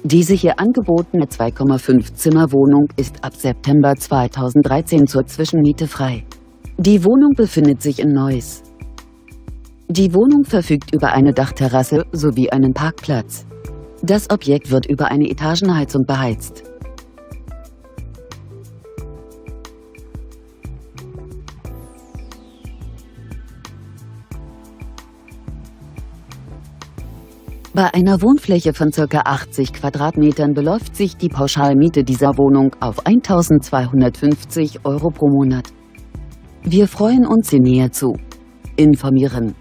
Diese hier angebotene 2,5 Zimmer-Wohnung ist ab September 2013 zur Zwischenmiete frei. Die Wohnung befindet sich in Neuss. Die Wohnung verfügt über eine Dachterrasse sowie einen Parkplatz. Das Objekt wird über eine Etagenheizung beheizt. Bei einer Wohnfläche von ca. 80 Quadratmetern beläuft sich die Pauschalmiete dieser Wohnung auf 1.250 € pro Monat. Wir freuen uns, Sie näher zu informieren.